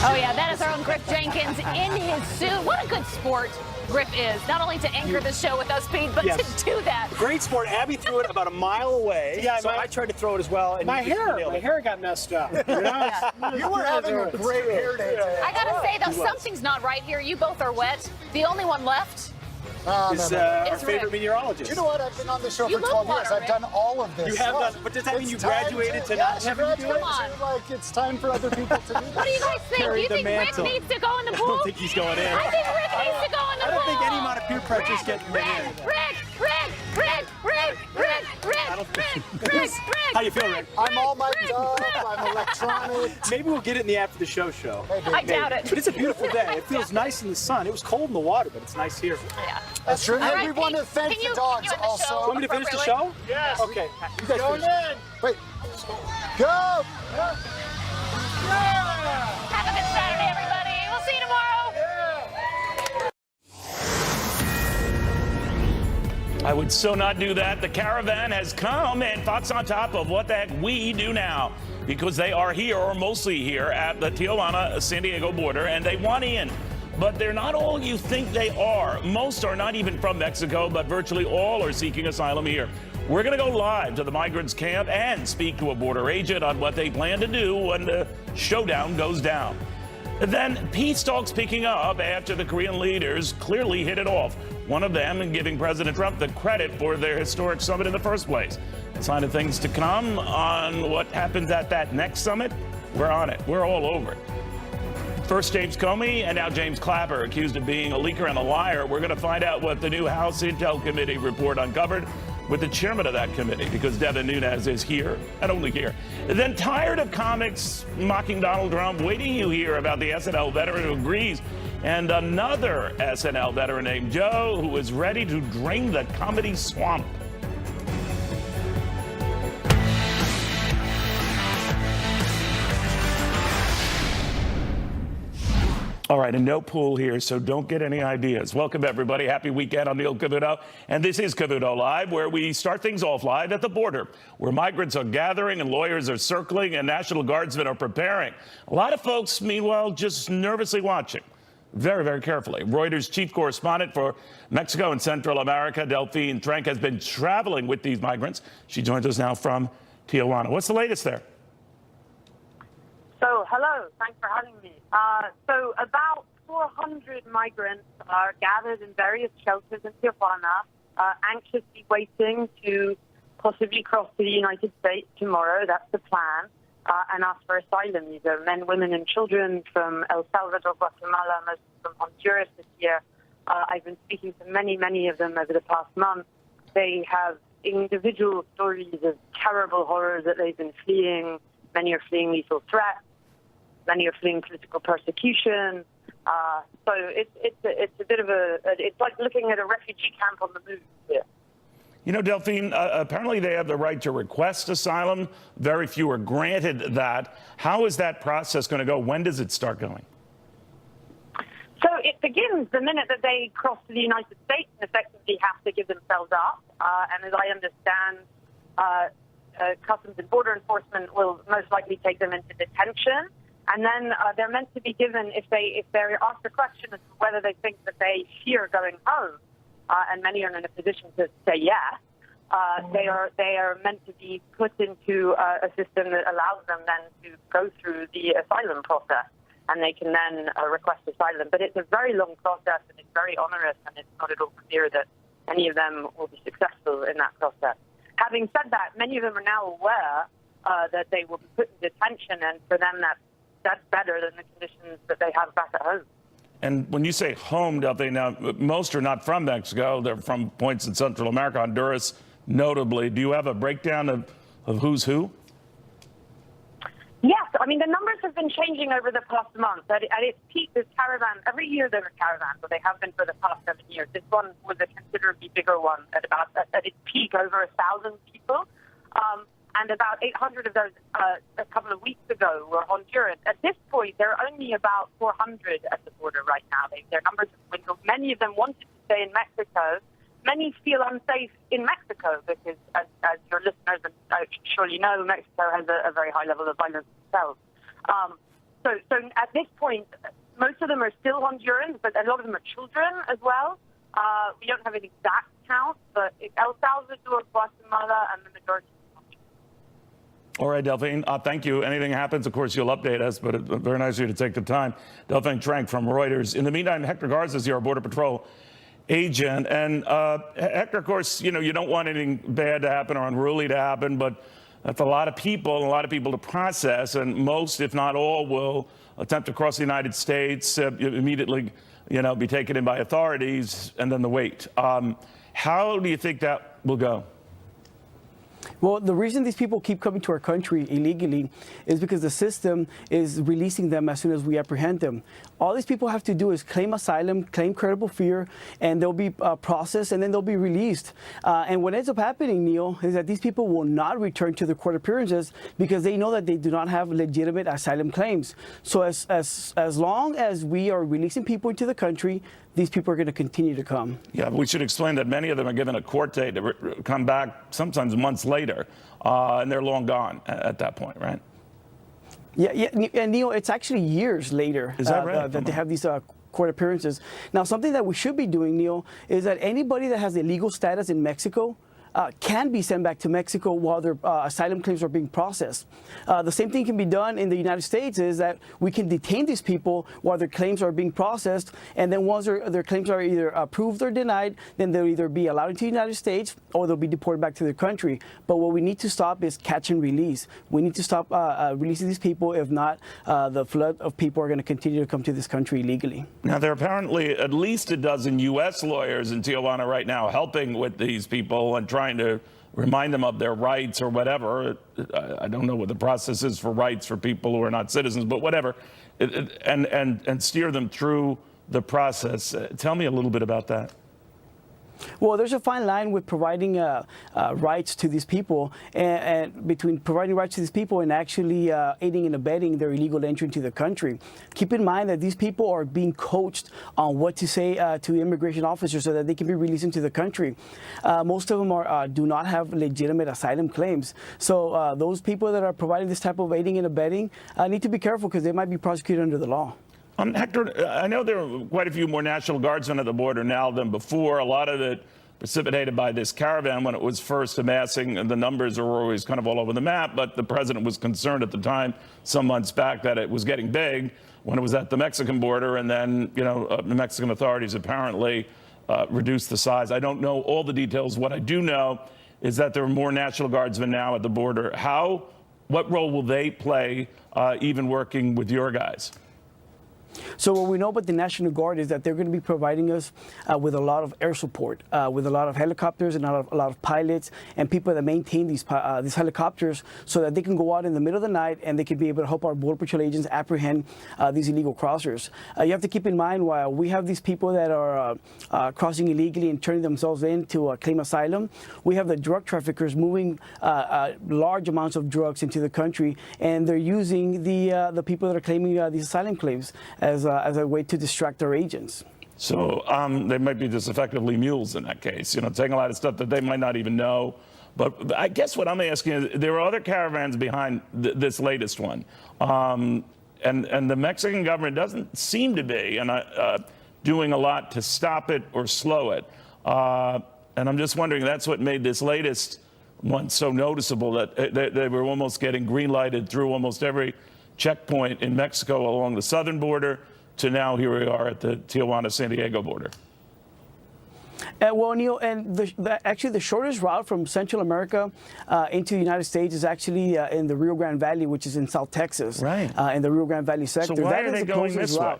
Oh, yeah, that is our own Griff Jenkins in his suit. What a good sport Griff is. Not only to anchor the show with us, Pete, but to do that. Great sport. Abby threw it about a mile away. Yeah, so I tried to throw it as well. And my hair got messed up. You were having a great hair day today. I got to say, though, something's not right here. You both are wet. The only one left is our It's favorite Rick. meteorologist. You know what? I've been on the show You for 12 love years. water, I've done all of this. You have done, but does that mean you graduated to not having to do it? Come on. Like, it's time for other people to do this. What do you guys think? Carry Do you the think mantle. Rick needs to go in the pool? I don't think he's going in. I think Rick needs to go in the pool. I don't think any amount of peer pressure is getting him in. Rick. How you feel, Rick? I'm all mic'd up. I'm electronic. Maybe we'll get it in the after the show. I doubt it. But it's a beautiful day. It feels nice in the sun. It was cold in the water, but it's nice here. Yeah. That's true. All right, We want to Pete, thank can you the dogs end the show also. Want me to finish the appropriately? show? Yes. Okay. You guys Going finish. in. Wait. Go! Have a good Saturday, everybody. We'll see you tomorrow. I would so not do that. The caravan has come, and Fox on top of what the heck we do now, because they are here, or mostly here, at the Tijuana-San Diego border, and they want in. But they're not all you think they are. Most are not even from Mexico, but virtually all are seeking asylum here. We're going to go live to the migrants' camp and speak to a border agent on what they plan to do when the showdown goes down. Then peace talks picking up after the Korean leaders clearly hit it off. One of them giving President Trump the credit for their historic summit in the first place. A sign of things to come on what happens at that next summit. We're on it. We're all over it. First James Comey and now James Clapper, accused of being a leaker and a liar. We're going to find out what the new House Intel Committee report uncovered with the chairman of that committee, because Devin Nunes is here and only here. Then tired of comics mocking Donald Trump, waiting you hear about the SNL veteran who agrees, and another SNL veteran named Joe who is ready to drain the comedy swamp. All right, and no pool here, so don't get any ideas. Welcome, everybody. Happy weekend. I'm Neil Cavuto, and this is Cavuto Live, where we start things off live at the border, where migrants are gathering and lawyers are circling and National Guardsmen are preparing. A lot of folks, meanwhile, just nervously watching. Very, very carefully. Reuters chief correspondent for Mexico and Central America, Delphine Trenk, has been traveling with these migrants. She joins us now from Tijuana. What's the latest there? So, hello. Thanks for having me. So, about 400 migrants are gathered in various shelters in Tijuana, anxiously waiting to possibly cross to the United States tomorrow. That's the plan. And ask for asylum. These are men, women, and children from El Salvador, Guatemala, most from Honduras this year. I've been speaking to many, many of them over the past month. They have individual stories of terrible horrors that they've been fleeing. Many are fleeing lethal threats. Many are fleeing political persecution. So it's a bit of it's like looking at a refugee camp on the move here. You know, Delphine, apparently they have the right to request asylum. Very few are granted that. How is that process going to go? When does it start going? So it begins the minute that they cross to the United States and effectively have to give themselves up. And as I understand, Customs and Border Enforcement will most likely take them into detention. And then they're meant to be given, if they're asked a question as to whether they think that they fear going home, and many are in a position to say yes, they are meant to be put into a system that allows them then to go through the asylum process, and they can then request asylum. But it's a very long process, and it's very onerous, and it's not at all clear that any of them will be successful in that process. Having said that, many of them are now aware that they will be put in detention, and for them that's better than the conditions that they have back at home. And when you say home, Delphine, now most are not from Mexico. They're from points in Central America, Honduras, notably. Do you have a breakdown of who's who? Yes, I mean, the numbers have been changing over the past month. At its peak, this caravan, every year there are caravans, so they have been for the past 7 years. This one was a considerably bigger one at its peak, over 1,000 people. And about 800 of those a couple of weeks ago were Honduran. At this point, there are only about 400 at the border right now. Their numbers have dwindled. Many of them wanted to stay in Mexico. Many feel unsafe in Mexico because, as your listeners surely know, Mexico has a very high level of violence itself. So at this point, most of them are still Hondurans, but a lot of them are children as well. We don't have an exact count, but El Salvador, Guatemala, and the majority. All right, Delphine, thank you. Anything happens, of course, you'll update us, but it's very nice of you to take the time. Delphine Trank from Reuters. In the meantime, Hector Garza is here, our Border Patrol agent. And Hector, of course, you don't want anything bad to happen or unruly to happen, but that's a lot of people to process, and most, if not all, will attempt to cross the United States, immediately, be taken in by authorities, and then the wait. How do you think that will go? Well, the reason these people keep coming to our country illegally is because the system is releasing them as soon as we apprehend them. All these people have to do is claim asylum, claim credible fear, and they'll be processed, and then they'll be released. And what ends up happening, Neil, is that these people will not return to their court appearances because they know that they do not have legitimate asylum claims. So as long as we are releasing people into the country, these people are going to continue to come. Yeah, we should explain that many of them are given a court date to come back sometimes months later, and they're long gone at that point, right? Yeah, and Neil, it's actually years later that they have these court appearances. Now, something that we should be doing, Neil, is that anybody that has a legal status in Mexico can be sent back to Mexico while their asylum claims are being processed. The same thing can be done in the United States, is that we can detain these people while their claims are being processed, and then once their claims are either approved or denied, then they'll either be allowed into the United States or they'll be deported back to their country. But what we need to stop is catch and release. We need to stop releasing these people. If not, the flood of people are going to continue to come to this country illegally. Now, there are apparently at least a dozen U.S. lawyers in Tijuana right now helping with these people and trying to remind them of their rights or whatever. I don't know what the process is for rights for people who are not citizens, but whatever, and steer them through the process. Tell me a little bit about that. Well, there's a fine line with providing rights to these people, and between providing rights to these people and actually aiding and abetting their illegal entry into the country. Keep in mind that these people are being coached on what to say to immigration officers so that they can be released into the country. Most of them do not have legitimate asylum claims. So those people that are providing this type of aiding and abetting need to be careful because they might be prosecuted under the law. Hector, I know there are quite a few more National Guardsmen at the border now than before. A lot of it precipitated by this caravan when it was first amassing, and the numbers are always kind of all over the map, but the president was concerned at the time, some months back, that it was getting big when it was at the Mexican border, and then, the Mexican authorities apparently reduced the size. I don't know all the details. What I do know is that there are more National Guardsmen now at the border. What role will they play, even working with your guys? So what we know about the National Guard is that they're going to be providing us with a lot of air support, with a lot of helicopters and a lot of pilots and people that maintain these helicopters so that they can go out in the middle of the night and they can be able to help our Border Patrol agents apprehend these illegal crossers. You have to keep in mind, while we have these people that are crossing illegally and turning themselves in to claim asylum, we have the drug traffickers moving large amounts of drugs into the country, and they're using the people that are claiming these asylum claims as a way to distract our agents. So they might be just effectively mules in that case, taking a lot of stuff that they might not even know. But I guess what I'm asking is, there are other caravans behind this latest one. And the Mexican government doesn't seem to be doing a lot to stop it or slow it. And I'm just wondering, that's what made this latest one so noticeable, that they were almost getting green-lighted through almost every checkpoint in Mexico along the southern border to now here we are at the Tijuana-San Diego border. Well, Neil, and actually the shortest route from Central America into the United States is actually in the Rio Grande Valley, which is in South Texas, right? In the Rio Grande Valley sector. So why are they going this way?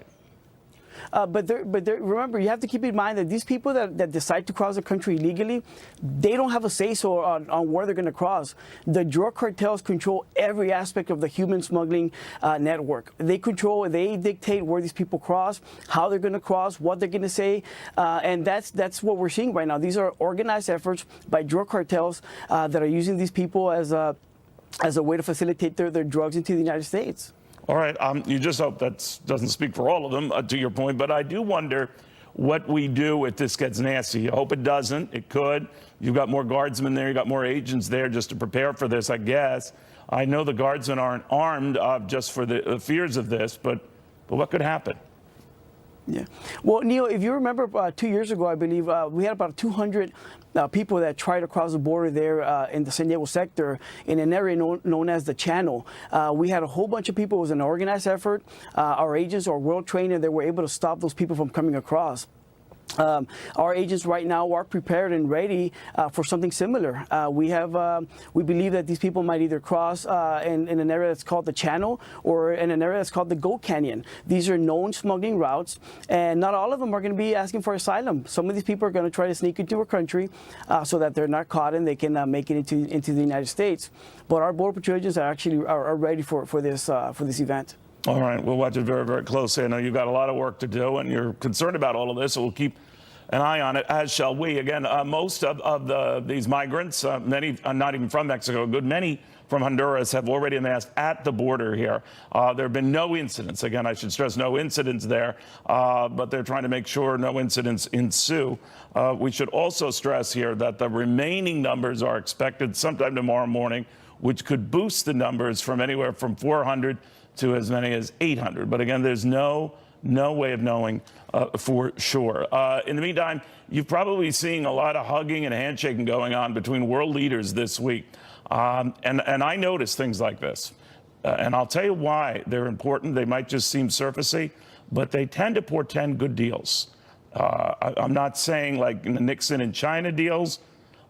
But remember, you have to keep in mind that these people that decide to cross the country illegally, they don't have a say-so on where they're going to cross. The drug cartels control every aspect of the human smuggling network. They dictate where these people cross, how they're going to cross, what they're going to say, and that's what we're seeing right now. These are organized efforts by drug cartels that are using these people as a way to facilitate their drugs into the United States. All right. You just hope that doesn't speak for all of them, to your point. But I do wonder what we do if this gets nasty. I hope it doesn't. It could. You've got more guardsmen there. You've got more agents there just to prepare for this, I guess. I know the guardsmen aren't armed just for the fears of this, but what could happen? Yeah. Well, Neil, if you remember 2 years ago, I believe we had about 200 people that tried to cross the border there in the San Diego sector in an area known as the Channel. We had a whole bunch of people. It was an organized effort. Our agents are well trained, and they were able to stop those people from coming across. Our agents right now are prepared and ready for something similar. We believe that these people might either cross in an area that's called the Channel or in an area that's called the Goat Canyon. These are known smuggling routes, and not all of them are going to be asking for asylum. Some of these people are going to try to sneak into our country so that they're not caught and they can make it into the United States. But our Border Patrol agents are actually ready for this event. All right, we'll watch it very, very closely. I know you've got a lot of work to do, and you're concerned about all of this, so we'll keep an eye on it, as shall we. Again, most of these migrants, many not even from Mexico, a good many from Honduras, have already amassed at the border here. There have been no incidents. Again, I should stress no incidents there, but they're trying to make sure no incidents ensue. We should also stress here that the remaining numbers are expected sometime tomorrow morning, which could boost the numbers from anywhere from 400 to as many as 800. But again, there's no way of knowing for sure. In the meantime, you've probably seen a lot of hugging and handshaking going on between world leaders this week. And I notice things like this. And I'll tell you why they're important. They might just seem surfacey, but they tend to portend good deals. I'm not saying like the Nixon and China deals,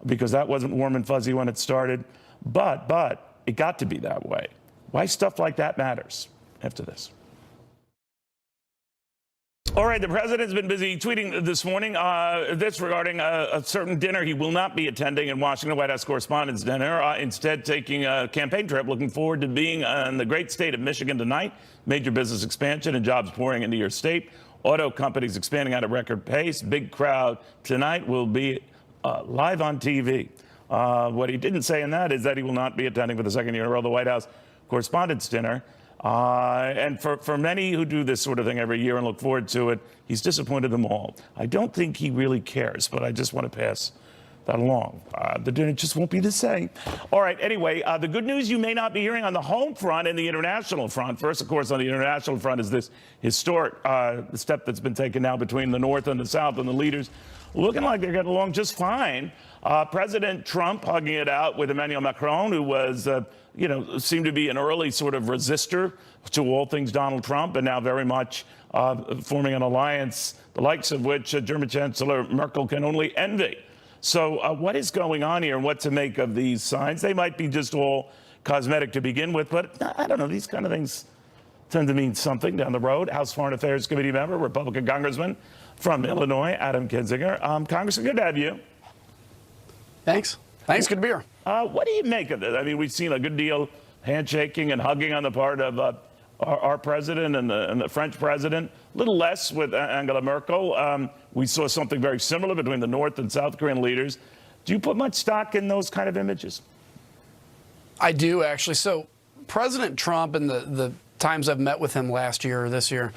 because that wasn't warm and fuzzy when it started, but it got to be that way. Why stuff like that matters after this. All right, the president's been busy tweeting this morning this regarding a certain dinner he will not be attending in Washington, White House Correspondents' Dinner, instead taking a campaign trip, looking forward to being in the great state of Michigan tonight. Major business expansion and jobs pouring into your state. Auto companies expanding at a record pace. Big crowd tonight will be live on TV. What he didn't say in that is that he will not be attending for the second year in a row the White House Correspondents' Dinner. And for many who do this sort of thing every year and look forward to it, he's disappointed them all. I don't think he really cares, but I just want to pass that along. The dinner just won't be the same. All right, anyway, the good news you may not be hearing on the home front and the international front. First, of course, on the international front is this historic step that's been taken now between the North and the South, and the leaders looking like they're getting along just fine. President Trump hugging it out with Emmanuel Macron, who was, seemed to be an early sort of resistor to all things Donald Trump, and now very much forming an alliance, the likes of which German Chancellor Merkel can only envy. So what is going on here and what to make of these signs? They might be just all cosmetic to begin with, but I don't know. These kind of things tend to mean something down the road. House Foreign Affairs Committee member, Republican Congressman from Illinois, Adam Kinzinger. Congressman, good to have you. Thanks. Good to be here. What do you make of this? I mean, we've seen a good deal handshaking and hugging on the part of our president and the French president. A little less with Angela Merkel. We saw something very similar between the North and South Korean leaders. Do you put much stock in those kind of images? I do, actually. So President Trump, and the times I've met with him last year or this year,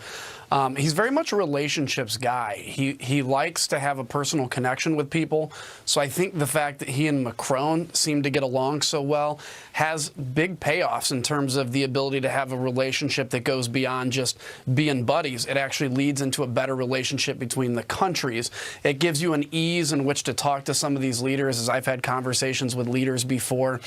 he's very much a relationships guy. He likes to have a personal connection with people. So I think the fact that he and Macron seem to get along so well has big payoffs in terms of the ability to have a relationship that goes beyond just being buddies. It actually leads into a better relationship between the countries. It gives you an ease in which to talk to some of these leaders, as I've had conversations with leaders before.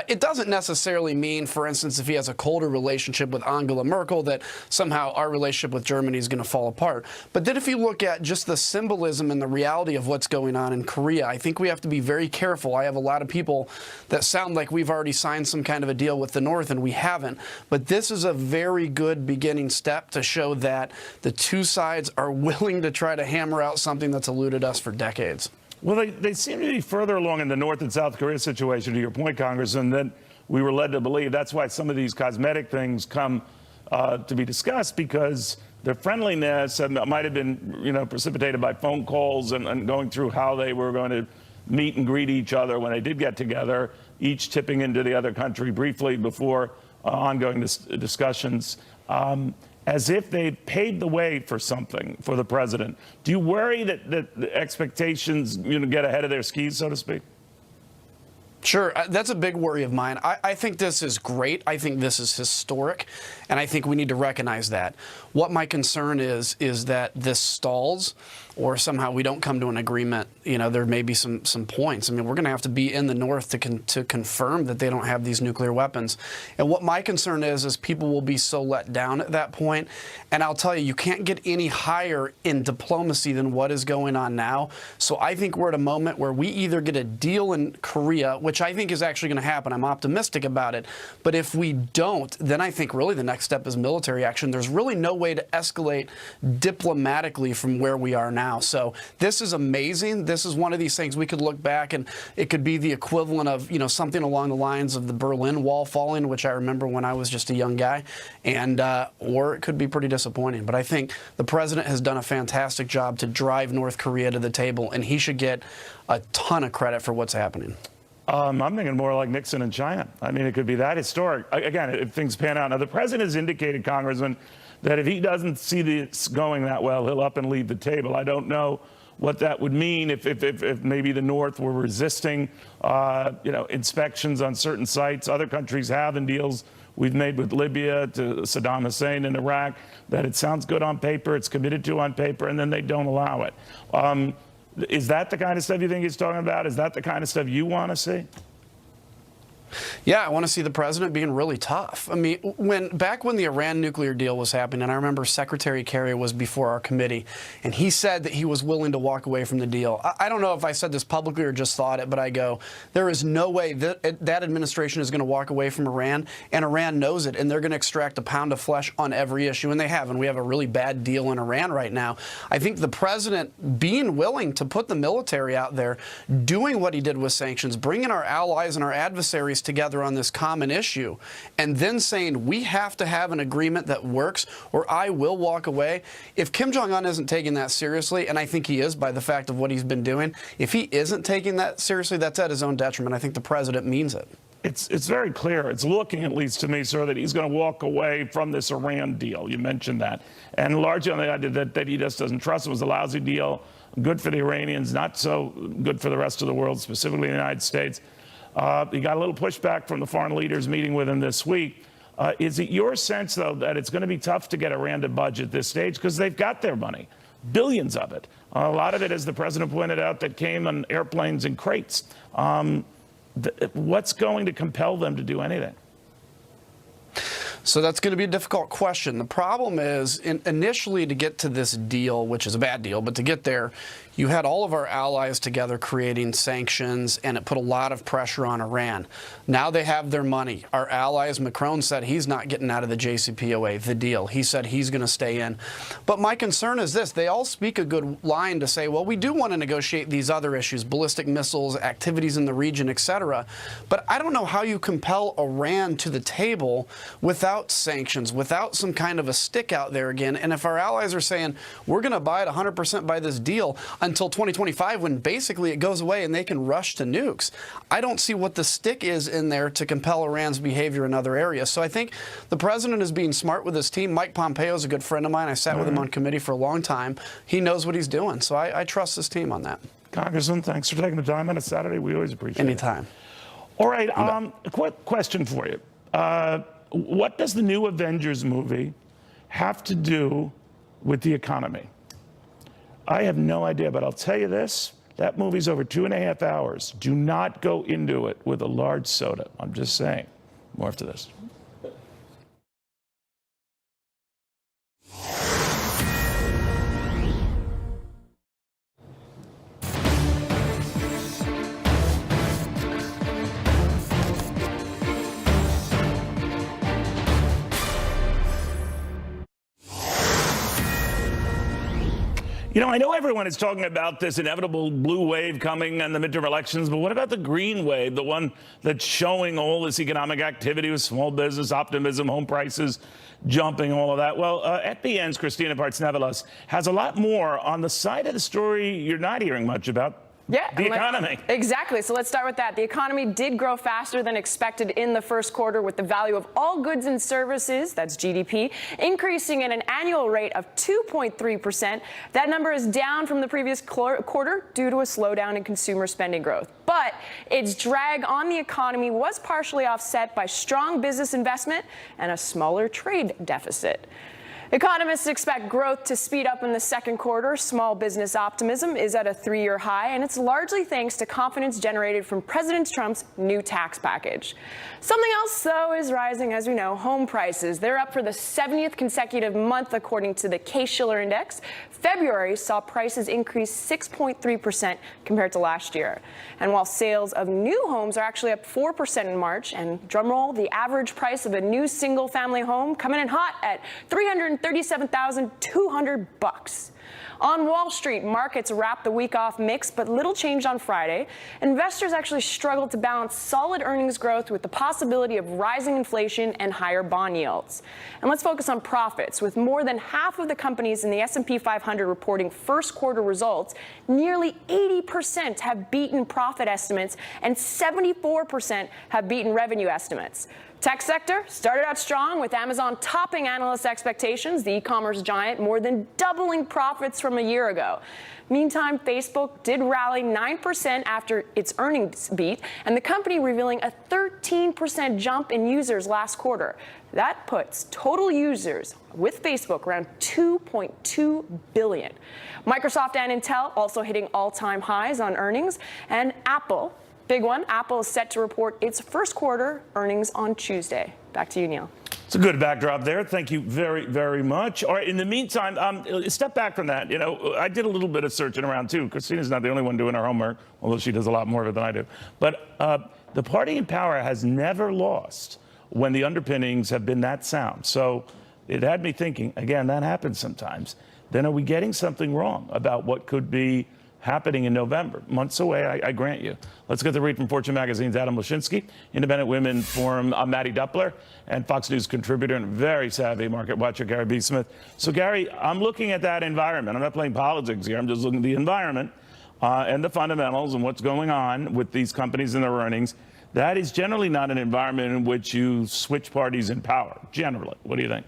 It doesn't necessarily mean, for instance, if he has a colder relationship with Angela Merkel, that somehow our relationship with Germany is going to fall apart. But then if you look at just the symbolism and the reality of what's going on in Korea, I think we have to be very careful. I have a lot of people that sound like we've already signed some kind of a deal with the North, and we haven't. But this is a very good beginning step to show that the two sides are willing to try to hammer out something that's eluded us for decades. Well, they seem to be further along in the North and South Korea situation, to your point, Congressman, than we were led to believe. That's why some of these cosmetic things come to be discussed, because their friendliness might have been, precipitated by phone calls and going through how they were going to meet and greet each other when they did get together, each tipping into the other country briefly before ongoing discussions. as if they paved the way for something for the president. Do you worry that the expectations get ahead of their skis, so to speak? Sure. That's a big worry of mine. I think this is great. I think this is historic, and I think we need to recognize that. What my concern is that this stalls, or somehow we don't come to an agreement. There may be some points. I mean, we're going to have to be in the North to confirm that they don't have these nuclear weapons. And what my concern is people will be so let down at that point. And I'll tell you can't get any higher in diplomacy than what is going on now. So I think we're at a moment where we either get a deal in Korea, which I think is actually going to happen. I'm optimistic about it. But if we don't, then I think really the next step is military action. There's really no way to escalate diplomatically from where we are now. So this is amazing. This is one of these things we could look back and it could be the equivalent of, something along the lines of the Berlin Wall falling, which I remember when I was just a young guy, and or it could be pretty disappointing. But I think the president has done a fantastic job to drive North Korea to the table, and he should get a ton of credit for what's happening. I'm thinking more like Nixon in China. I mean, it could be that historic. Again, if things pan out. Now, the president has indicated, Congressman, that if he doesn't see this going that well, he'll up and leave the table. I don't know what that would mean if maybe the North were resisting, inspections on certain sites. Other countries have in deals we've made with Libya, to Saddam Hussein in Iraq, that it sounds good on paper, it's committed to on paper, and then they don't allow it. Is that the kind of stuff you think he's talking about? Is that the kind of stuff you want to see? Yeah, I want to see the president being really tough. I mean, back when the Iran nuclear deal was happening, and I remember Secretary Kerry was before our committee, and he said that he was willing to walk away from the deal. I don't know if I said this publicly or just thought it, but I go, there is no way that administration is going to walk away from Iran, and Iran knows it, and they're going to extract a pound of flesh on every issue, and they have, and we have a really bad deal in Iran right now. I think the president being willing to put the military out there, doing what he did with sanctions, bringing our allies and our adversaries together on this common issue, and then saying we have to have an agreement that works or I will walk away. If Kim Jong-un isn't taking that seriously, and I think he is by the fact of what he's been doing, if he isn't taking that seriously, that's at his own detriment. I think the president means it. It's very clear. It's looking, at least to me, sir, that he's going to walk away from this Iran deal. You mentioned that. And largely on the idea that he just doesn't trust it. It was a lousy deal, good for the Iranians, not so good for the rest of the world, specifically the United States. He got a little pushback from the foreign leaders meeting with him this week. Is it your sense, though, that it's going to be tough to get Iran to budge at this stage because they've got their money, billions of it? A lot of it, as the president pointed out, that came on airplanes and crates. What's going to compel them to do anything? So that's going to be a difficult question. The problem is, initially to get to this deal, which is a bad deal, but to get there, you had all of our allies together creating sanctions, and it put a lot of pressure on Iran. Now they have their money. Our allies, Macron said he's not getting out of the JCPOA, the deal. He said he's going to stay in. But my concern is this. They all speak a good line to say, well, we do want to negotiate these other issues, ballistic missiles, activities in the region, etc. But I don't know how you compel Iran to the table without sanctions, without some kind of a stick out there again. And if our allies are saying, we're going to buy it 100% by this deal, until 2025, when basically it goes away and they can rush to nukes. I don't see what the stick is in there to compel Iran's behavior in other areas. So I think the president is being smart with his team. Mike Pompeo is a good friend of mine. I sat with him on committee for a long time. He knows what he's doing. So I trust his team on that. Congressman, thanks for taking the time on a Saturday. We always appreciate it. Anytime. All right, a quick question for you. What does the new Avengers movie have to do with the economy? I have no idea, but I'll tell you this. That movie's over 2.5 hours. Do not go into it with a large soda. I'm just saying. More after this. You know, I know everyone is talking about this inevitable blue wave coming and the midterm elections, but what about the green wave, the one that's showing all this economic activity with small business, optimism, home prices jumping, all of that? Well, at the end, Christina Partsnevelos has a lot more on the side of the story you're not hearing much about, Yeah, the economy. Exactly. So let's start with that. The economy did grow faster than expected in the first quarter, with the value of all goods and services, that's GDP, increasing at an annual rate of 2.3%. That number is down from the previous quarter due to a slowdown in consumer spending growth. But its drag on the economy was partially offset by strong business investment and a smaller trade deficit. Economists expect growth to speed up in the second quarter. Small business optimism is at a 3-year high, and it's largely thanks to confidence generated from President Trump's new tax package. Something else, though, is rising. As we know, home prices. They're up for the 70th consecutive month, according to the Case-Shiller Index. February saw prices increase 6.3% compared to last year. And while sales of new homes are actually up 4% in March, and drumroll, the average price of a new single-family home coming in hot at $337,200. On Wall Street, markets wrapped the week off mixed, but little changed on Friday. Investors actually struggled to balance solid earnings growth with the possibility of rising inflation and higher bond yields. And let's focus on profits. With more than half of the companies in the S&P 500 reporting first quarter results, nearly 80% have beaten profit estimates and 74% have beaten revenue estimates. Tech sector started out strong, with Amazon topping analyst expectations, the e-commerce giant more than doubling profits from a year ago. Meantime, Facebook did rally 9% after its earnings beat, and the company revealing a 13% jump in users last quarter. That puts total users with Facebook around 2.2 billion. Microsoft and Intel also hitting all-time highs on earnings, and Apple, big one, Apple is set to report its first quarter earnings on Tuesday. Back to you, Neil. It's a good backdrop there. Thank you very, very much. All right, in the meantime, step back from that. You know, I did a little bit of searching around, too. Christina's not the only one doing her homework, although she does a lot more of it than I do. But the party in power has never lost when the underpinnings have been that sound. So it had me thinking, again, that happens sometimes. Then are we getting something wrong about what could be happening in November? Months away, I grant you. Let's get the read from Fortune Magazine's Adam Lashinsky, Independent Women Forum Maddie Duppler, and Fox News contributor and very savvy market watcher Gary B. Smith. So, Gary, I'm looking at that environment. I'm not playing politics here. I'm just looking at the environment and the fundamentals and what's going on with these companies and their earnings. That is generally not an environment in which you switch parties in power, generally. What do you think?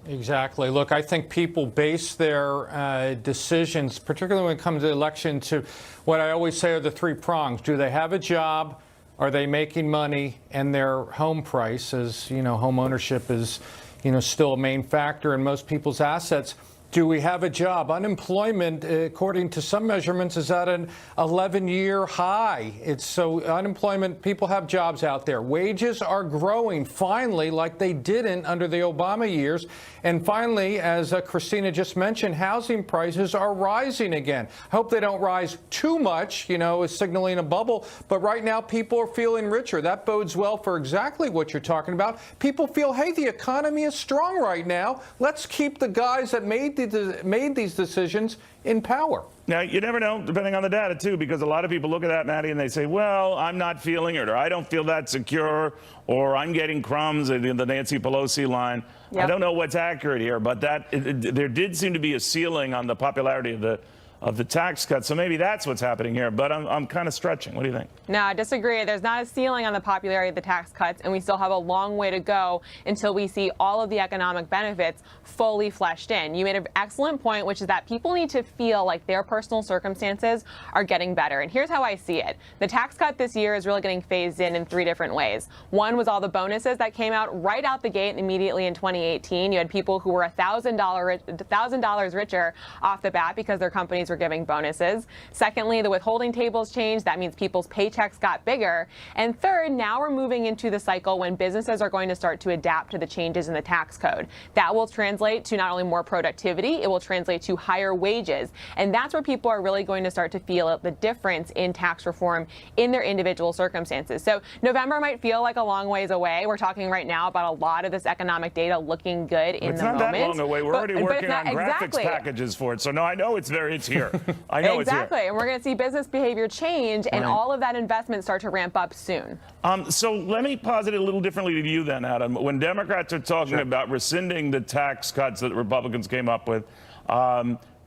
Exactly. Look, I think people base their decisions, particularly when it comes to the election, to what I always say are the 3 prongs. Do they have a job? Are they making money? And their home price, as you know, home ownership is, you know, still a main factor in most people's assets. Do we have a job? Unemployment, according to some measurements, is at an 11-year high. It's so unemployment, people have jobs out there. Wages are growing finally, like they didn't under the Obama years. And finally, as Christina just mentioned, housing prices are rising again. I hope they don't rise too much, you know, signaling a bubble. But right now, people are feeling richer. That bodes well for exactly what you're talking about. People feel, hey, the economy is strong right now. Let's keep the guys that made these decisions in power. Now, you never know, depending on the data, too, because a lot of people look at that, Maddie, and they say, well, I'm not feeling it, or I don't feel that secure, or I'm getting crumbs in the Nancy Pelosi line. Yep. I don't know what's accurate here, but there did seem to be a ceiling on the popularity of the tax cut. So maybe that's what's happening here. But I'm kind of stretching. What do you think? No, I disagree. There's not a ceiling on the popularity of the tax cuts, and we still have a long way to go until we see all of the economic benefits fully fleshed in. You made an excellent point, which is that people need to feel like their personal circumstances are getting better. And here's how I see it. The tax cut this year is really getting phased in 3 different ways. One was all the bonuses that came out right out the gate immediately in 2018. You had people who were $1,000 richer off the bat because their companies were giving bonuses. Secondly, the withholding tables changed. That means people's paychecks got bigger. And third, now we're moving into the cycle when businesses are going to start to adapt to the changes in the tax code. That will translate to not only more productivity, it will translate to higher wages. And that's where people are really going to start to feel the difference in tax reform in their individual circumstances. So November might feel like a long ways away. We're talking right now about a lot of this economic data looking good in the moment. It's not that long away. We're already working on graphics packages for it. So no, I know it's here. I know exactly. It's here. And we're going to see business behavior change and all of that investment start to ramp up soon. So let me posit it a little differently to you then, Adam. When Democrats are talking about rescinding the tax cuts that Republicans came up with,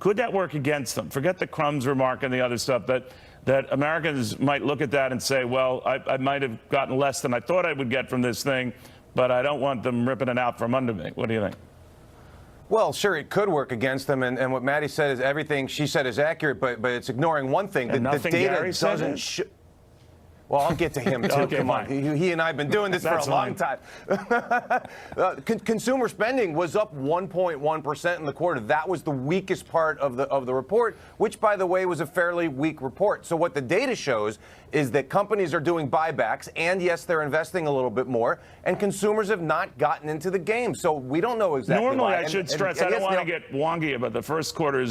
Could that work against them? Forget the crumbs remark and the other stuff, but that Americans might look at that and say, well, I might have gotten less than I thought I would get from this thing, but I don't want them ripping it out from under me. What do you think? Well, sure, it could work against them, and what Maddie said is everything she said is accurate, but it's ignoring one thing. And the data doesn't. Well, I'll get to him, too. Okay, come on. He and I have been doing this for a long time. Consumer spending was up 1.1% in the quarter. That was the weakest part of the report, which, by the way, was a fairly weak report. So what the data shows is that companies are doing buybacks, and, yes, they're investing a little bit more, and consumers have not gotten into the game. So we don't know exactly Normally, why. I should stress, I don't want to get wonky, but the first quarter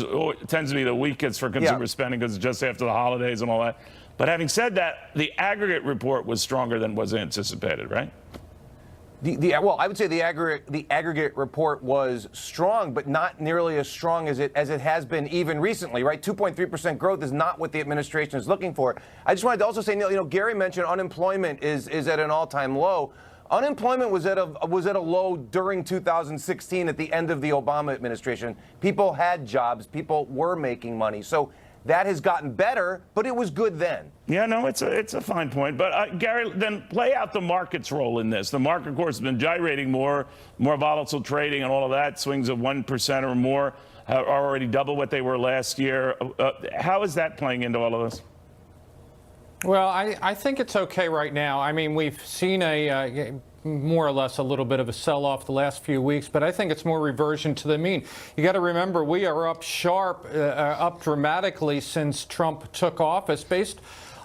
tends to be the weakest for consumer spending because it's just after the holidays and all that. But having said that, the aggregate report was stronger than was anticipated, right? Well, I would say the aggregate report was strong, but not nearly as strong as it has been even recently, right? 2.3% growth is not what the administration is looking for. I just wanted to also say, Neil, Gary mentioned unemployment is at an all-time low. Unemployment was at a low during 2016 at the end of the Obama administration. People had jobs, people were making money. So that has gotten better, but it was good then. Yeah, no, it's a fine point. But, Gary, then play out the market's role in this. The market, of course, has been gyrating more volatile trading and all of that. Swings of 1% or more are already double what they were last year. How is that playing into all of this? Well, I think it's okay right now. I mean, we've seen more or less a little bit of a sell-off the last few weeks, but I think it's more reversion to the mean. You got to remember, we are up up dramatically since Trump took office, based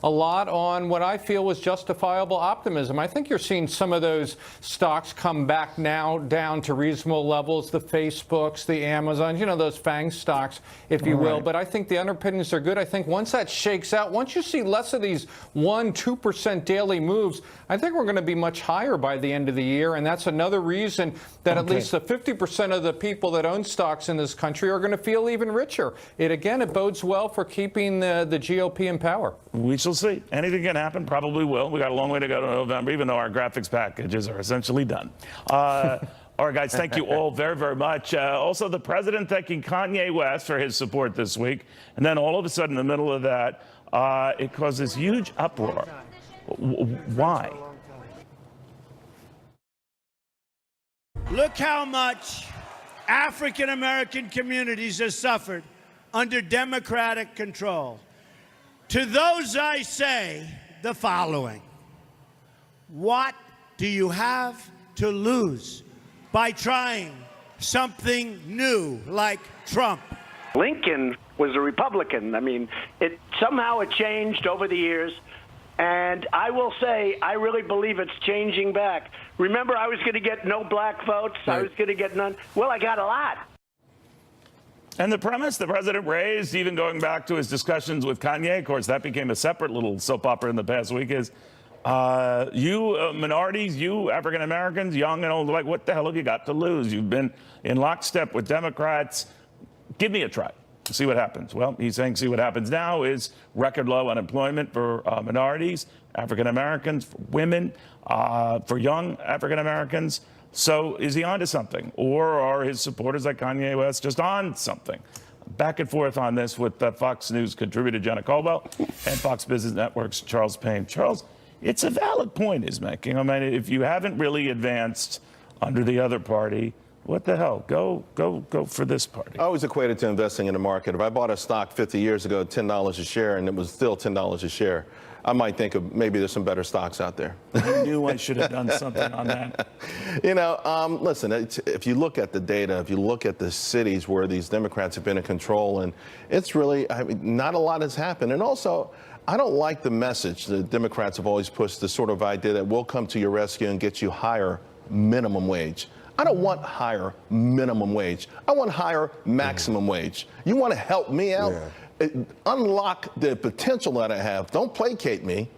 a lot on what I feel was justifiable optimism. I think you're seeing some of those stocks come back now down to reasonable levels, the Facebooks, the Amazons, those FANG stocks, if you will. But I think the underpinnings are good. I think once that shakes out, once you see less of these 1-2% daily moves, I think we're going to be much higher by the end of the year. And that's another reason that at least the 50% of the people that own stocks in this country are going to feel even richer. It bodes well for keeping the GOP in power. We shall see. Anything can happen. Probably will. We got a long way to go to November, even though our graphics packages are essentially done. All right, guys, thank you all very, very much. Also, the president thanking Kanye West for his support this week. And then all of a sudden, in the middle of that, it caused this huge uproar. Why? Look how much African American communities have suffered under Democratic control. To those I say the following: what do you have to lose by trying something new like Trump? Lincoln was a Republican. I mean, somehow it changed over the years. And I will say, I really believe it's changing back. Remember, I was going to get no black votes. I was going to get none. Well, I got a lot. And the premise the president raised, even going back to his discussions with Kanye, of course, that became a separate little soap opera in the past week, is you minorities, you African Americans, young and old, like, what the hell have you got to lose? You've been in lockstep with Democrats. Give me a try. See what happens. Well, he's saying see what happens now is record low unemployment for minorities, African Americans, for women, for young African Americans. So is he onto something? Or are his supporters like Kanye West just on something? Back and forth on this with Fox News contributor Jenna Caldwell and Fox Business Network's Charles Payne. Charles, it's a valid point he's making. I mean, if you haven't really advanced under the other party, what the hell? Go for this party. I always equated to investing in the market. If I bought a stock 50 years ago at $10 a share and it was still $10 a share, I might think of maybe there's some better stocks out there. I knew I should have done something on that. Listen, if you look at the data, if you look at the cities where these Democrats have been in control, and it's really, not a lot has happened. And also, I don't like the message the Democrats have always pushed, the sort of idea that we'll come to your rescue and get you higher minimum wage. I don't want higher minimum wage. I want higher maximum wage. You want to help me out? Unlock the potential that I have. Don't placate me.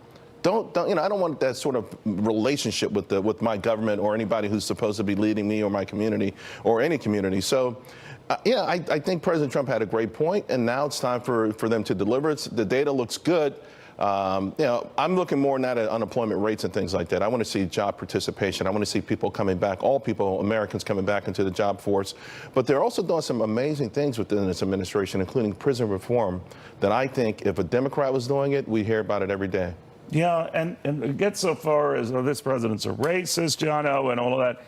I don't want that sort of relationship with my government or anybody who's supposed to be leading me or my community or any community. So, I think President Trump had a great point, and now it's time for them to deliver. The data looks good. I'm looking more not at unemployment rates and things like that. I want to see job participation. I want to see people coming back, all people, Americans coming back into the job force. But they're also doing some amazing things within this administration, including prison reform, that I think if a Democrat was doing it, we'd hear about it every day. Yeah, and it gets so far as, oh, this president's a racist, Jono, and all of that.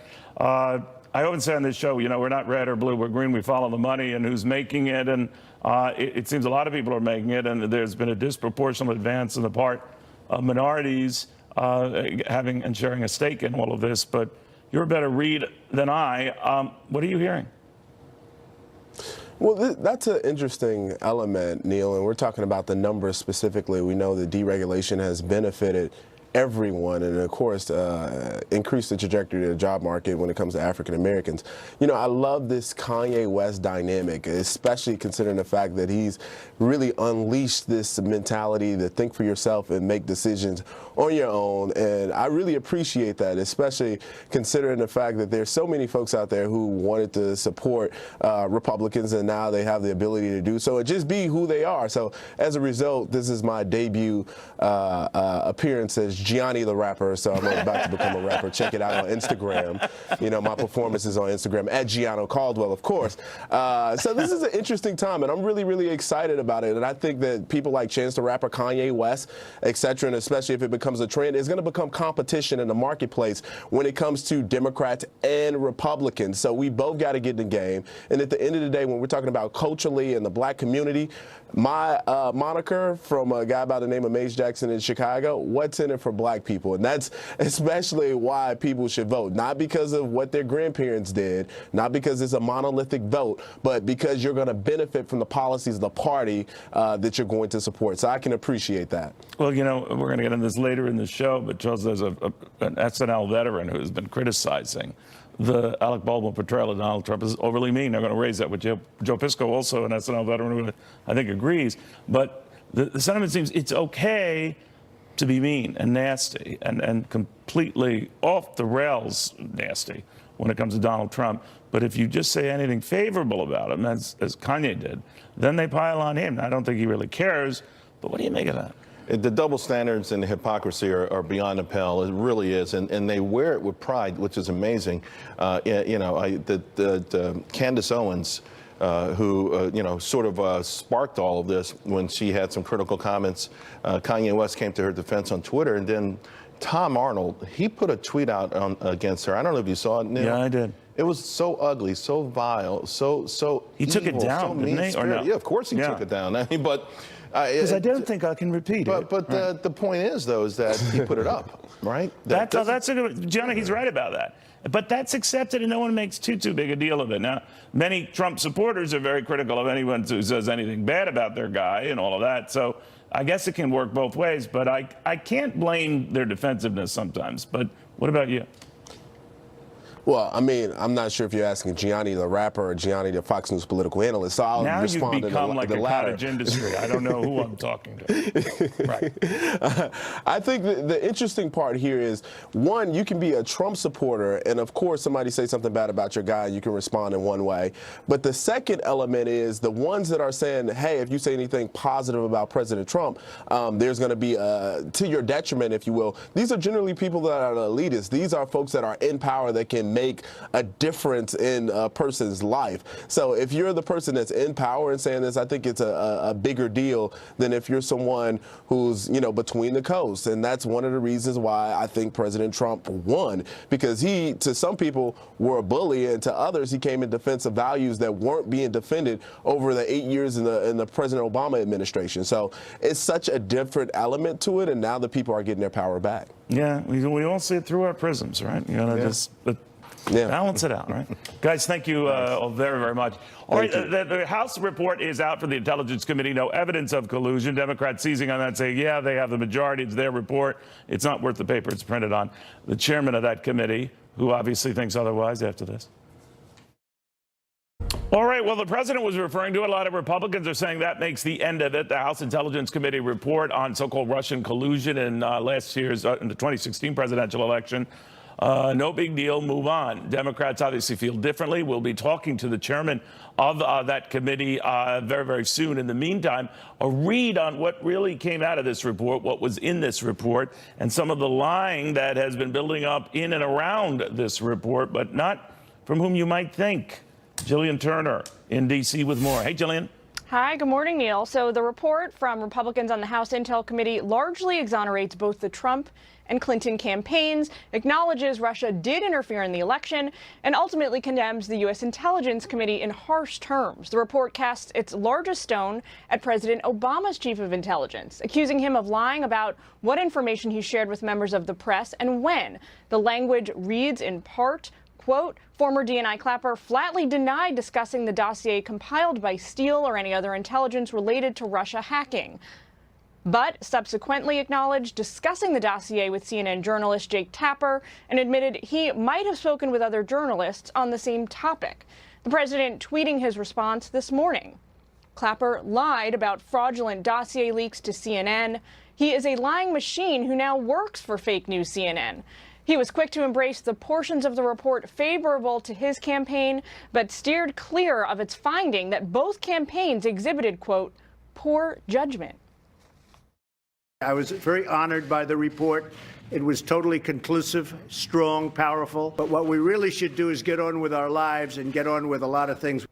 I often say on this show, we're not red or blue, we're green, we follow the money and who's making it. And it seems a lot of people are making it, and there's been a disproportionate advance on the part of minorities having and sharing a stake in all of this. But you're a better read than I. What are you hearing? Well, that's an interesting element, Neil, and we're talking about the numbers specifically. We know that deregulation has benefited everyone, and of course increase the trajectory of the job market when it comes to African Americans. I love this Kanye West dynamic, especially considering the fact that he's really unleashed this mentality to think for yourself and make decisions on your own, and I really appreciate that, especially considering the fact that there's so many folks out there who wanted to support Republicans, and now they have the ability to do so and just be who they are. So as a result, this is my debut appearance as Gianni the rapper, so I'm about to become a rapper. Check it out on Instagram. My performance is on Instagram at Gianno Caldwell, of course. So this is an interesting time, and I'm really, really excited about it. And I think that people like Chance the Rapper, Kanye West, etc., and especially if it becomes a trend, it's going to become competition in the marketplace when it comes to Democrats and Republicans. So we both got to get in the game. And at the end of the day, when we're talking about culturally and the black community, my moniker from a guy by the name of Mace Jackson in Chicago, what's in it for black people? And that's especially why people should vote, not because of what their grandparents did, not because it's a monolithic vote, but because you're going to benefit from the policies of the party that you're going to support. So I can appreciate that. Well, we're going to get into this later in the show, but Charles, there's an SNL veteran who's been criticizing the Alec Baldwin portrayal of Donald Trump is overly mean. They're going to raise that with Joe Piscopo, also an SNL veteran who I think agrees. But the sentiment seems it's okay to be mean and nasty and completely off the rails nasty when it comes to Donald Trump. But if you just say anything favorable about him, as Kanye did, then they pile on him. I don't think he really cares. But what do you make of that? The double standards and the hypocrisy are beyond the pale. It really is, and they wear it with pride, which is amazing. Candace Owens, who sort of sparked all of this when she had some critical comments. Kanye West came to her defense on Twitter, and then Tom Arnold, he put a tweet out against her. I don't know if you saw it, Neil. Yeah, I did. It was so ugly, so vile, so he evil, took it down, so didn't he? Or no? Yeah, of course he took it down. I mean, but because I don't think I can repeat it. But the point is, though, is that he put it up, right? That's a good, Johnny, he's right about that. But that's accepted, and no one makes too big a deal of it. Now, many Trump supporters are very critical of anyone who says anything bad about their guy and all of that. So I guess it can work both ways, but I can't blame their defensiveness sometimes. But what about you? Well, I mean, I'm not sure if you're asking Gianni the rapper or Gianni the Fox News political analyst, so I'll respond now you've become like the a latter. cottage industry. I don't know who I'm talking to. Right. I think the interesting part here is, one, you can be a Trump supporter, and of course somebody say something bad about your guy, you can respond in one way. But the second element is the ones that are saying, hey, if you say anything positive about President Trump, there's going to be, to your detriment, if you will. These are generally people that are elitists. These are folks that are in power that can make a difference in a person's life. So if you're the person that's in power and saying this, I think it's a bigger deal than if you're someone who's, between the coasts. And that's one of the reasons why I think President Trump won, because he, to some people, were a bully, and to others, he came in defense of values that weren't being defended over the 8 years in the President Obama administration. So it's such a different element to it, and now the people are getting their power back. Yeah, we all see it through our prisms, right? Balance it out, right? Guys, thank you all very, very much. All right, the House report is out for the Intelligence Committee. No evidence of collusion. Democrats seizing on that say, yeah, they have the majority. It's their report. It's not worth the paper it's printed on. The chairman of that committee, who obviously thinks otherwise after this. All right, well, the president was referring to it. A lot of Republicans are saying that makes the end of it. The House Intelligence Committee report on so-called Russian collusion in last year's, in the 2016 presidential election. No big deal, move on. Democrats obviously feel differently. We'll be talking to the chairman of that committee very, very soon. In the meantime, a read on what really came out of this report, what was in this report, and some of the lying that has been building up in and around this report, but not from whom you might think. Jillian Turner in D.C. with more. Hey, Jillian. Hi, good morning, Neil. So the report from Republicans on the House Intel Committee largely exonerates both the Trump and Clinton campaigns, acknowledges Russia did interfere in the election, and ultimately condemns the U.S. Intelligence Committee in harsh terms. The report casts its largest stone at President Obama's chief of intelligence, accusing him of lying about what information he shared with members of the press and when. The language reads in part, quote, former DNI Clapper flatly denied discussing the dossier compiled by Steele or any other intelligence related to Russia hacking, but subsequently acknowledged discussing the dossier with CNN journalist Jake Tapper and admitted he might have spoken with other journalists on the same topic. The president tweeting his response this morning. Clapper lied about fraudulent dossier leaks to CNN. He is a lying machine who now works for fake news CNN. He was quick to embrace the portions of the report favorable to his campaign, but steered clear of its finding that both campaigns exhibited, quote, poor judgment. I was very honored by the report. It was totally conclusive, strong, powerful. But what we really should do is get on with our lives and get on with a lot of things.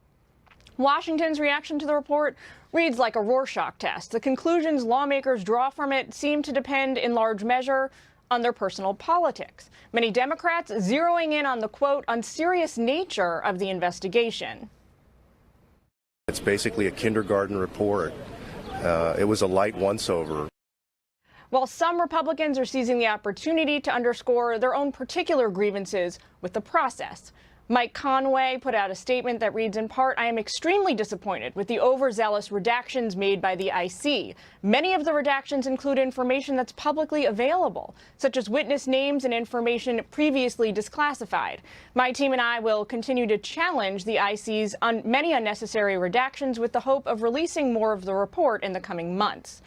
Washington's reaction to the report reads like a Rorschach test. The conclusions lawmakers draw from it seem to depend in large measure on their personal politics. Many Democrats zeroing in on the, quote, unserious nature of the investigation. It's basically a kindergarten report. It was a light once-over. While some Republicans are seizing the opportunity to underscore their own particular grievances with the process. Mike Conway put out a statement that reads in part, I am extremely disappointed with the overzealous redactions made by the IC. Many of the redactions include information that's publicly available, such as witness names and information previously disclassified. My team and I will continue to challenge the IC's many unnecessary redactions with the hope of releasing more of the report in the coming months.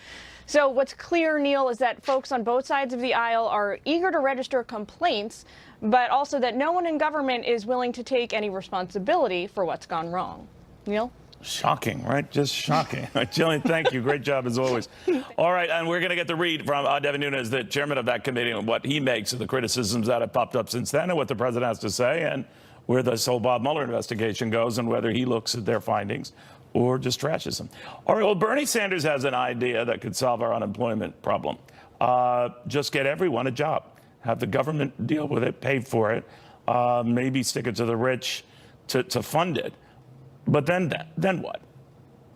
So what's clear, Neil, is that folks on both sides of the aisle are eager to register complaints, but also that no one in government is willing to take any responsibility for what's gone wrong. Neil? Shocking, right? Just shocking. Jillian, thank you. Great job as always. All right, and we're going to get the read from Devin Nunes, the chairman of that committee, and what he makes of the criticisms that have popped up since then and what the president has to say and where this whole Bob Mueller investigation goes and whether he looks at their findings or just trashes them. All right, well, Bernie Sanders has an idea that could solve our unemployment problem. Just get everyone a job. Have the government deal with it, pay for it, maybe stick it to the rich to fund it. But then what?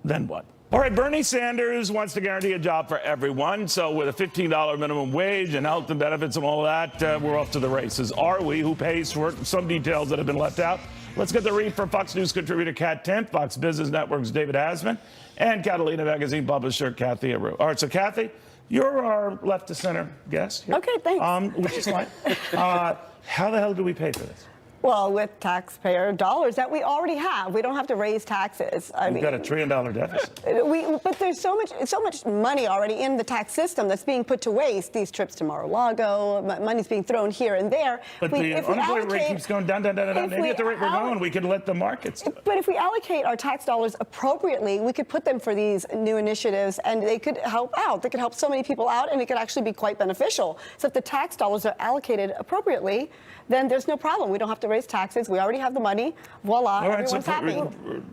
Then what? All right, Bernie Sanders wants to guarantee a job for everyone. So with a $15 minimum wage and health and benefits and all that, we're off to the races. Are we? Who pays for it? Some details that have been left out. Let's get the read from Fox News contributor Kat Timpf, Fox Business Network's David Asman, and Catalina Magazine publisher Kathy Aru. All right, so Kathy, you're our left to center guest here. Okay, thanks. Which is fine. How the hell do we pay for this? Well, with taxpayer dollars that we already have, we don't have to raise taxes. We've got $1 trillion deficit. But there's so much money already in the tax system that's being put to waste. These trips to Mar-a-Lago, money's being thrown here and there. But the unemployment rate keeps going down. Maybe at the rate we're going, we could let the markets do it. But if we allocate our tax dollars appropriately, we could put them for these new initiatives, and they could help out. They could help so many people out, and it could actually be quite beneficial. So if the tax dollars are allocated appropriately, then there's no problem. We don't have to raise taxes. We already have the money. Voila, all right, everyone's happy.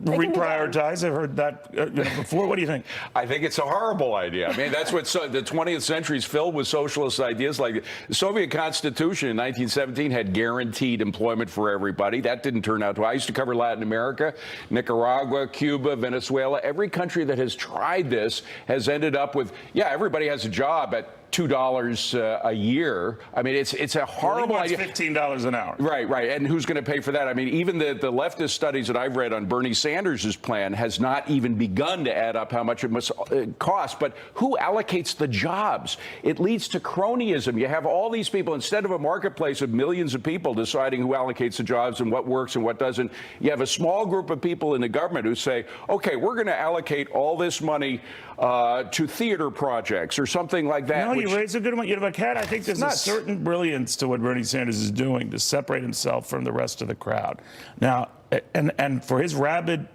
Reprioritize. I've heard that before. What do you think? I think it's a horrible idea. I mean, that's what the 20th century is filled with socialist ideas. Like the Soviet Constitution in 1917 had guaranteed employment for everybody. That didn't turn out to. I used to cover Latin America, Nicaragua, Cuba, Venezuela. Every country that has tried this has ended up with, yeah, everybody has a job at $2 a year. I mean, it's a horrible idea. $15 an hour. Right. And who's going to pay for that? I mean, even the leftist studies that I've read on Bernie Sanders' plan has not even begun to add up how much it must cost. But who allocates the jobs? It leads to cronyism. You have all these people, instead of a marketplace of millions of people deciding who allocates the jobs and what works and what doesn't, you have a small group of people in the government who say, okay, we're going to allocate all this money to theater projects or something like that. you raise a good one. You know, Kat, I think there's a certain brilliance to what Bernie Sanders is doing to separate himself from the rest of the crowd. Now, and for his rabid,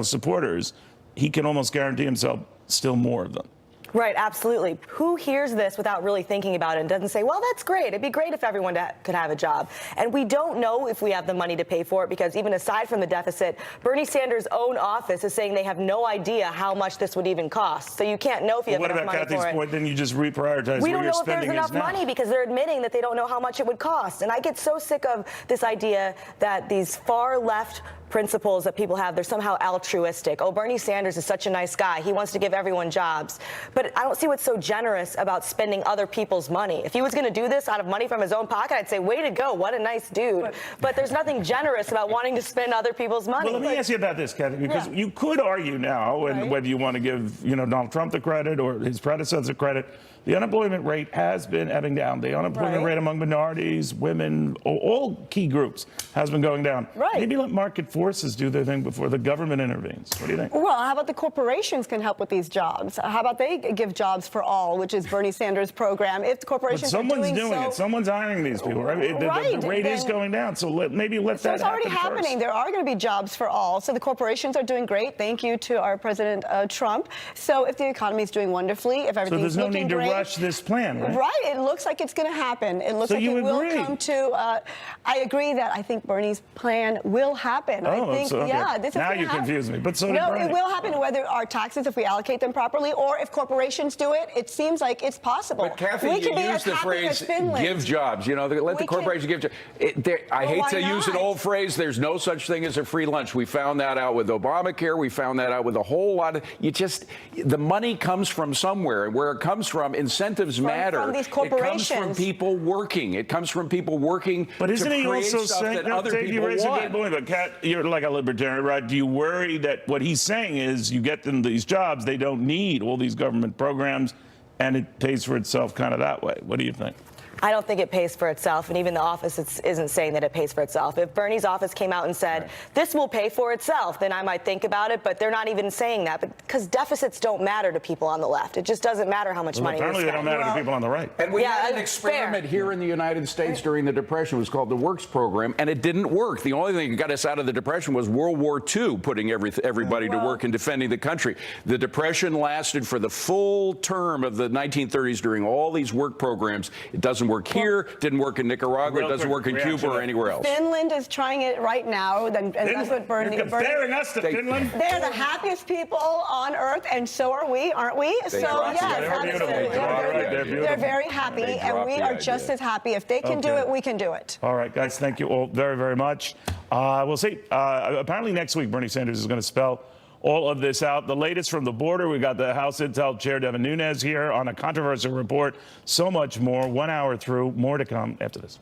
supporters, he can almost guarantee himself still more of them. Right, absolutely. Who hears this without really thinking about it and doesn't say, well, that's great. It'd be great if everyone could have a job. And we don't know if we have the money to pay for it because even aside from the deficit, Bernie Sanders' own office is saying they have no idea how much this would even cost. So you can't know if you have enough money for it. What about Kathy's point? Then you just reprioritize we where don't you're know if spending there's enough money because they're admitting that they don't know how much it would cost. And I get so sick of this idea that these far left principles that people have, they're somehow altruistic. Oh, Bernie Sanders is such a nice guy. He wants to give everyone jobs. But I don't see what's so generous about spending other people's money. If he was going to do this out of money from his own pocket, I'd say, way to go. What a nice dude. But there's nothing generous about wanting to spend other people's money. Well, let me ask you about this, Kathy, because you could argue now, and whether you want to give Donald Trump the credit or his predecessor credit, the unemployment rate has been ebbing down. The unemployment rate among minorities, women, all key groups has been going down. Maybe let market forces do their thing before the government intervenes. What do you think? Well, how about the corporations can help with these jobs? How about they give jobs for all, which is Bernie Sanders' program? If the corporations but someone's are doing it. Someone's hiring these people, right? The rate is going down, so maybe let that happen. It's already happening. First. There are going to be jobs for all. So the corporations are doing great. Thank you to our President Trump. So if the economy is doing wonderfully, if everything's looking great. So there's no need to rush this plan, right? Right. It looks like it's going to happen. It looks like it will come to. I agree that I think Bernie's plan will happen. I think, this is now you confuse me. But so did no, Bernie. it will happen. Whether our taxes, if we allocate them properly, or if corporations do it, it seems like it's possible. But Kathy, we you use the phrase "give jobs." Let the corporations give jobs. I hate to use an old phrase. There's no such thing as a free lunch. We found that out with Obamacare. We found that out with a whole lot of. The money comes from somewhere, and where it comes from, incentives matter. From these corporations. It comes from people working. It comes from people working. But isn't he also saying that other people you raise want? a good point, but Kat, you're like a libertarian, right? Do you worry that what he's saying is you get them these jobs, they don't need all these government programs, and it pays for itself kind of that way? What do you think? I don't think it pays for itself, and even the office isn't saying that it pays for itself. If Bernie's office came out and said, this will pay for itself, then I might think about it, but they're not even saying that, because deficits don't matter to people on the left. It just doesn't matter how much money you spend. Apparently they don't matter to people on the right. And we had an experiment here in the United States during the Depression. It was called the Works Program, and it didn't work. The only thing that got us out of the Depression was World War II, putting everybody to work and defending the country. The Depression lasted for the full term of the 1930s during all these work programs. It doesn't work here. Didn't work in Nicaragua. It doesn't work in Cuba or anywhere else. Finland is trying it right now, and that's what Bernie. You're comparing us to Finland? They're the happiest people on earth, and so are we, aren't we? They're very happy, and we are just as happy. If they can do it, we can do it. All right, guys, thank you all very, very much. We'll see. Apparently next week, Bernie Sanders is going to spell all of this out. The latest from the border. We've got the House Intel Chair Devin Nunes here on a controversial report. So much more. 1 hour through. More to come after this.